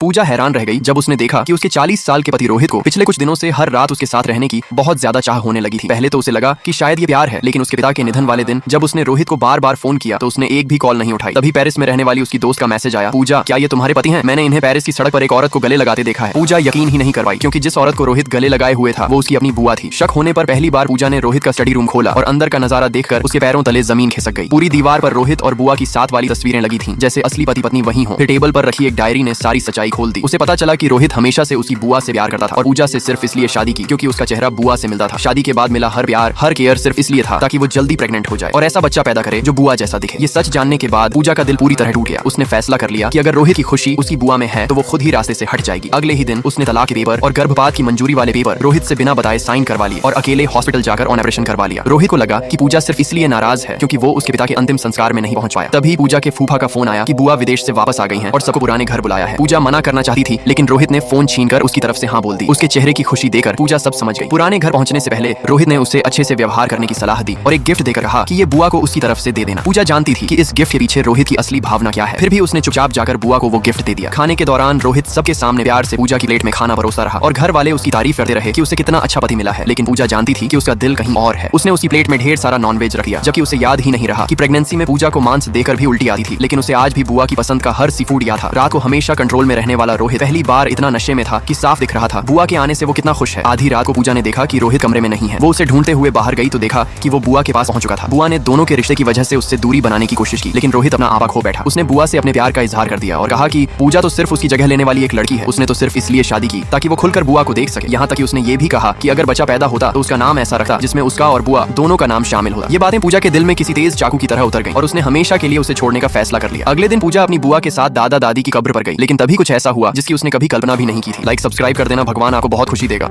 पूजा हैरान रह गई जब उसने देखा कि उसके 40 साल के पति रोहित को पिछले कुछ दिनों से हर रात उसके साथ रहने की बहुत ज्यादा चाह होने लगी थी। पहले तो उसे लगा कि शायद ये प्यार है, लेकिन उसके पिता के निधन वाले दिन जब उसने रोहित को बार बार फोन किया तो उसने एक भी कॉल नहीं उठाई। तभी पेरिस में रहने वाली उसकी दोस्त का मैसेज आया, पूजा क्या ये तुम्हारे पति हैं? मैंने इन्हें पेरिस की सड़क पर एक औरत को गले लगाते देखा है। पूजा यकीन ही नहीं करवाई, क्योंकि जिस औरत को रोहित गले लगाए हुए था वो उसकी अपनी बुआ थी। शक होने पर पहली बार पूजा ने रोहित का स्टडी रूम खोला और अंदर का नजारा देखकर उसके पैरों तले जमीन खिसक गई। पूरी दीवार पर रोहित और बुआ की साथ वाली तस्वीरें लगी थी, जैसे असली पति पत्नी वही हो। फिर टेबल पर रखी एक डायरी ने सारी सच्चाई खोल दी। उसे पता चला कि रोहित हमेशा से उसकी बुआ से प्यार करता था और पूजा से सिर्फ इसलिए शादी की क्योंकि उसका चेहरा बुआ से मिलता था। शादी के बाद मिला हर प्यार, हर केयर सिर्फ इसलिए था ताकि वो जल्दी प्रेग्नेंट हो जाए और ऐसा बच्चा पैदा करे जो बुआ जैसा दिखे। ये सच जानने के बाद पूजा का दिल पूरी तरह टूट गया। उसने फैसला कर लिया कि अगर रोहित की खुशी उसकी बुआ में है तो वो खुद ही रास्ते से हट जाएगी। अगले ही दिन उसने तलाक के पेपर और गर्भपात की मंजूरी वाले पेपर रोहित से बिना बताए साइन करवा लिए और अकेले हॉस्पिटल जाकर ऑपरेशन करवा लिया। रोहित को लगा कि पूजा सिर्फ इसलिए नाराज है क्योंकि वो उसके पिता के अंतिम संस्कार में नहीं पहुंच पाया। तभी पूजा के फूफा का फोन आया कि बुआ विदेश से वापस आ गई हैं और सबको पुराने घर बुलाया है। पूजा मना करना चाहती थी, लेकिन रोहित ने फोन छीनकर उसकी तरफ से हाँ बोल दी। उसके चेहरे की खुशी देकर पूजा सब समझ गई। पुराने घर पहुंचने से पहले रोहित ने उसे अच्छे से व्यवहार करने की सलाह दी और एक गिफ्ट देकर कहा कि ये बुआ को उसकी तरफ से दे देना। पूजा जानती थी कि इस गिफ्ट के पीछे रोहित की असली भावना क्या है, फिर भी उसने चुपचाप जाकर बुआ को वो गिफ्ट दे दिया। खाने के दौरान रोहित सबके सामने प्यार से पूजा की प्लेट में खाना परोसा रहा और घर वाले उसकी तारीफ करते रहे कि उसे कितना अच्छा पति मिला है, लेकिन पूजा जानती थी कि उसका दिल कहीं और है। उसने उसकी प्लेट में ढेर सारा नॉनवेज रख दिया, जबकि उसे याद ही नहीं रहा कि प्रेगनेंसी में पूजा को मांस देकर भी उल्टी आती थी, लेकिन उसे आज भी बुआ की पसंद का हर सी फूड याद था। रात को हमेशा कंट्रोल में रहने वाला रोहित पहली बार इतना नशे में था कि साफ दिख रहा था बुआ के आने से वो कितना खुश है। आधी रात को पूजा ने देखा कि रोहित कमरे में नहीं है। वो उसे ढूंढते हुए बाहर गई तो देखा कि वो बुआ के पास पहुंच चुका था। बुआ ने दोनों के रिश्ते की वजह से उससे दूरी बनाने की कोशिश की, लेकिन रोहित अपना आपा खो बैठा। उसने बुआ से अपने प्यार का इजहार कर दिया और कहा कि पूजा तो सिर्फ उसकी जगह लेने वाली एक लड़की है। उसने तो सिर्फ इसलिए शादी की ताकि वो खुलकर बुआ को देख सके। यहाँ तक कि उसने ये भी कहा कि अगर बच्चा पैदा होता तो उसका नाम ऐसा रखता जिसमें उसका और बुआ दोनों का नाम शामिल होता। ये बातें पूजा के दिल में किसी तेज चाकू की तरह उतर गई और उसने हमेशा के लिए उसे छोड़ने का फैसला कर लिया। अगले दिन पूजा अपनी बुआ के साथ दादा दादी की कब्र पर गई, लेकिन तभी कुछ ऐसा हुआ जिसकी उसने कभी कल्पना भी नहीं की थी। लाइक सब्सक्राइब कर देना, भगवान आपको बहुत खुशी देगा।